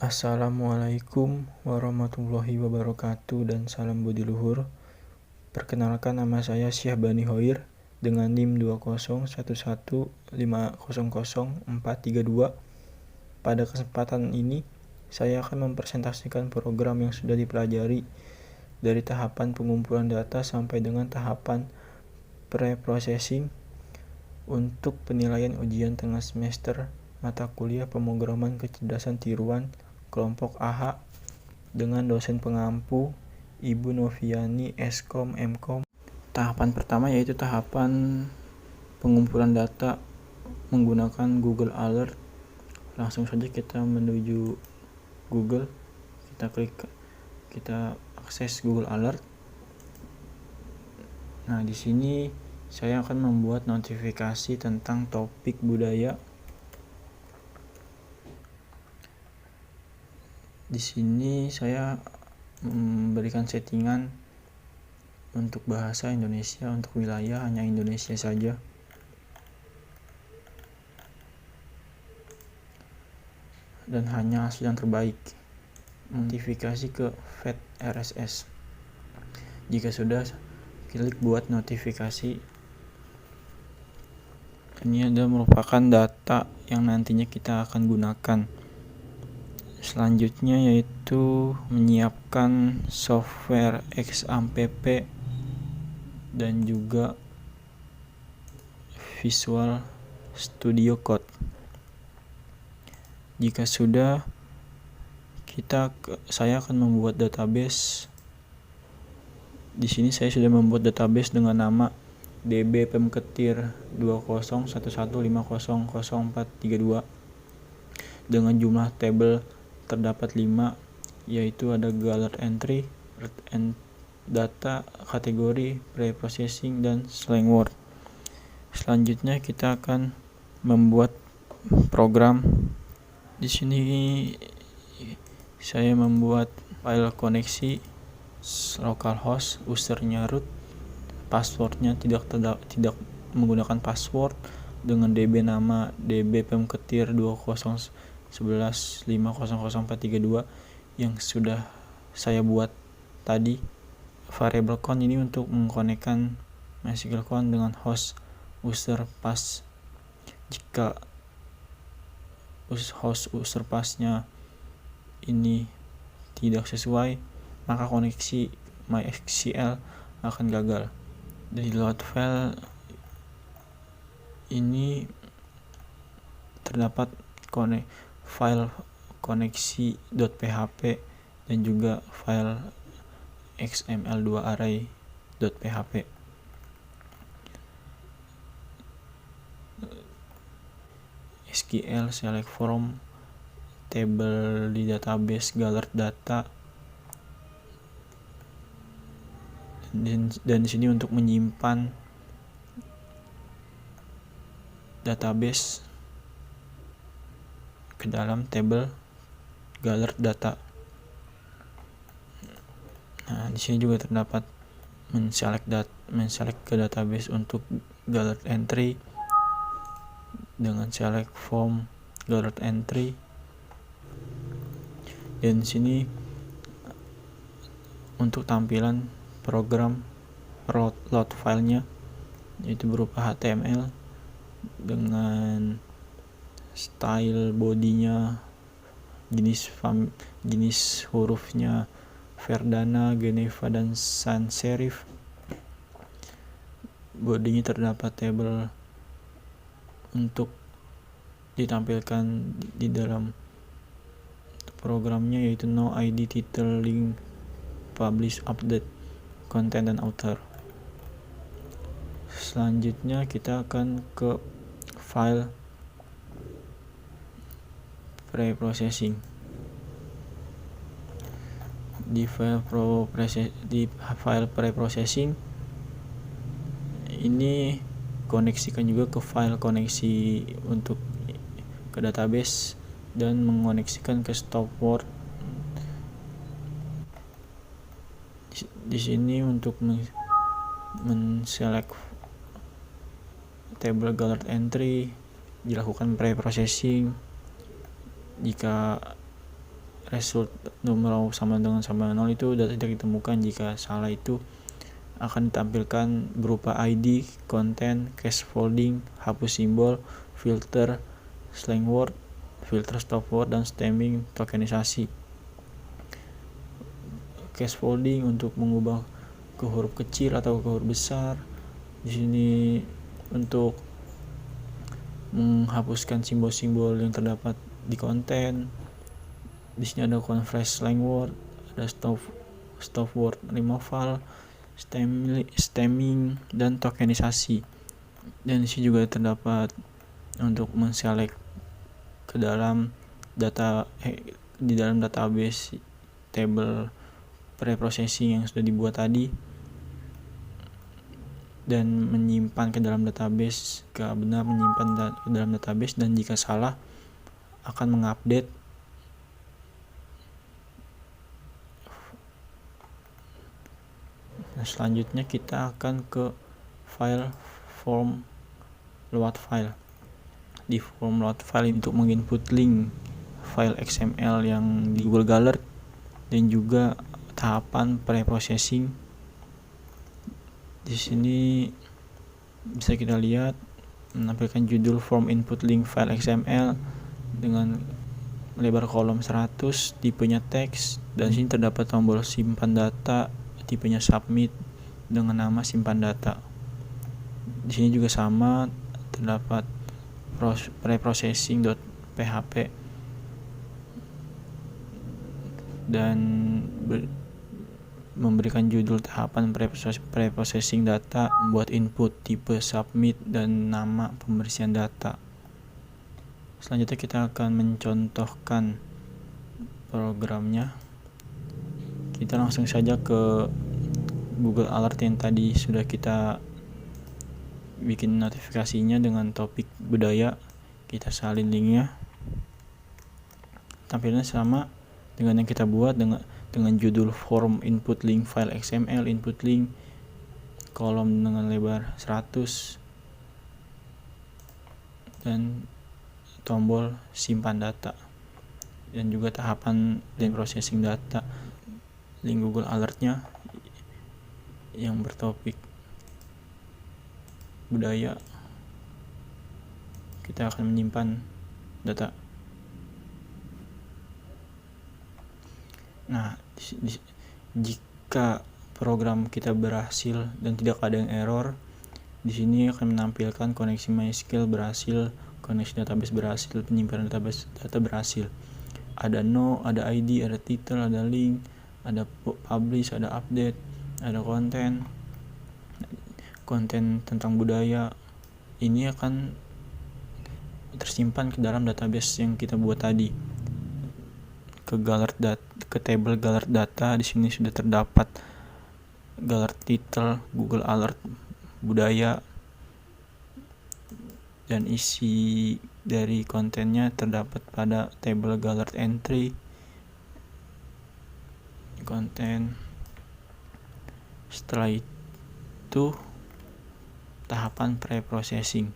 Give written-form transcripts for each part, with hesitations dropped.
Assalamualaikum warahmatullahi wabarakatuh dan salam budi luhur. Perkenalkan, nama saya Syahbani Hoir dengan NIM 20115000432. Pada kesempatan ini saya akan mempresentasikan program yang sudah dipelajari dari tahapan pengumpulan data sampai dengan tahapan pre-processing untuk penilaian ujian tengah semester mata kuliah pemrograman kecerdasan tiruan kelompok AH dengan dosen pengampu Ibu Noviani Eskom Mkom. Tahapan pertama yaitu tahapan pengumpulan data menggunakan Google Alert. Langsung saja kita menuju Google, kita akses Google Alert. Nah, di sini saya akan membuat notifikasi tentang topik budaya. Di sini saya memberikan settingan untuk bahasa Indonesia, untuk wilayah hanya Indonesia saja. Dan hanya hasil yang terbaik. Notifikasi ke feed RSS. Jika sudah, klik buat notifikasi. Ini adalah merupakan data yang nantinya kita akan gunakan. Selanjutnya yaitu menyiapkan software XAMPP dan juga Visual Studio Code. Jika sudah, saya akan membuat database. Di sini saya sudah membuat database dengan nama DB Pemketir 2011500432 dengan jumlah tabel terdapat 5, yaitu ada galert entry, data, kategori, pre-processing, dan slang word. Selanjutnya kita akan membuat program. Di sini saya membuat file koneksi localhost, usernya root, passwordnya tidak menggunakan password dengan DB nama DB Pemketir 2011500432 yang sudah saya buat tadi. Variable count ini untuk mengkonekkan MySQL count dengan host user pass. Jika host user passnya ini tidak sesuai, maka koneksi MySQL akan gagal. Dari load file ini terdapat file koneksi.php dan juga file xml2 array.php. SQL select from table di database galert data, dan di sini untuk menyimpan database ke dalam table galert data. Nah, di sini juga terdapat menselect ke database untuk galert entry dengan select from galert entry. Dan di sini untuk tampilan program load filenya yaitu berupa HTML dengan style bodinya, jenis hurufnya Verdana, Geneva, dan sans serif. Bodinya terdapat tabel untuk ditampilkan di dalam programnya, yaitu no ID, title, link, publish, update, content, dan author. Selanjutnya kita akan ke file pre-processing. Di file pre-processing ini koneksikan juga ke file koneksi untuk ke database dan mengoneksikan ke stop word. Di sini untuk men-select table galert entry dilakukan pre-processing. Jika result nomor sama dengan 0 itu data tidak ditemukan. Jika salah itu akan ditampilkan berupa ID, konten, cache folding, hapus simbol, filter, slang word, filter stop word, dan stemming tokenisasi. Cache folding untuk mengubah ke huruf kecil atau ke huruf besar. Di sini untuk menghapuskan simbol-simbol yang terdapat di konten. Di sini ada converse slang word, ada stop word removal, stemming, dan tokenisasi. Dan di sini juga terdapat untuk menselect ke dalam di dalam database table preprocessing yang sudah dibuat tadi, dan menyimpan ke dalam database. Jika benar menyimpan ke dalam database, dan jika salah akan mengupdate. Nah, selanjutnya kita akan ke file form load file. Di form load file untuk menginput link file XML yang di Google Galert, dan juga tahapan preprocessing. Di sini bisa kita lihat menampilkan judul form input link file XML dengan lebar kolom 100, tipenya teks, dan sini terdapat tombol simpan data, tipenya submit dengan nama simpan data. Di sini juga sama, terdapat preprocessing.php dan memberikan judul tahapan preprocessing data, buat input, tipe submit, dan nama pembersihan data. Selanjutnya kita akan mencontohkan programnya. Kita langsung saja ke Google Alert yang tadi sudah kita bikin notifikasinya dengan topik budaya. Kita salin linknya. Tampilannya sama dengan yang kita buat, dengan judul form input link file XML, input link, kolom dengan lebar 100, dan tombol simpan data, dan juga tahapan dan processing data. Link Google Alertnya yang bertopik budaya. Kita akan menyimpan data. Nah, jika program kita berhasil dan tidak ada yang error, di sini akan menampilkan koneksi MySQL berhasil, koneksi database berhasil, penyimpanan database data berhasil. Ada no, ada ID, ada title, ada link, ada publish, ada update, ada konten tentang budaya. Ini akan tersimpan ke dalam database yang kita buat tadi. Ke table Galert data. Di sini sudah terdapat Galert title, Google Alert budaya, dan isi dari kontennya terdapat pada table Galert entry konten. Setelah itu tahapan preprocessing.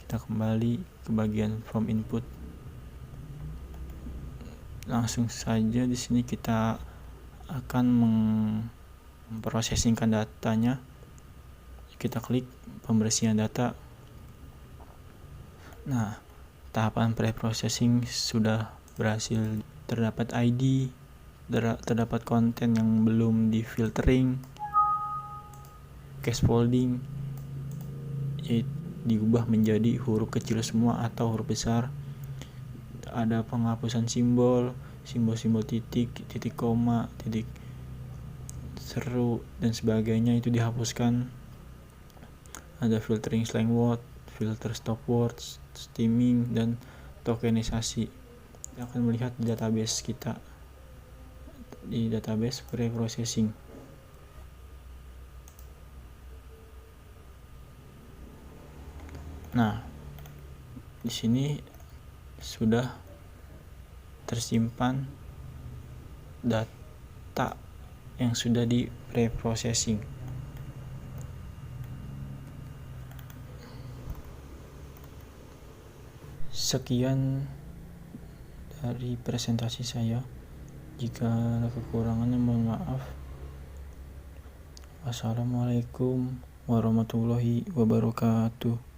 Kita kembali ke bagian form input. Langsung saja di sini kita akan memprosesingkan datanya. Kita klik pembersihan data. Nah, tahapan preprocessing sudah berhasil. Terdapat ID, terdapat konten yang belum di filtering, cache folding diubah menjadi huruf kecil semua atau huruf besar. Ada penghapusan simbol titik koma, titik seru, dan sebagainya itu dihapuskan. Ada filtering slang word, filter stop words, stemming, dan tokenisasi. Kita akan melihat di database kita, di database preprocessing. Nah, di sini sudah tersimpan data yang sudah di preprocessing. Sekian dari presentasi saya. Jika ada kekurangannya mohon maaf. Wassalamualaikum warahmatullahi wabarakatuh.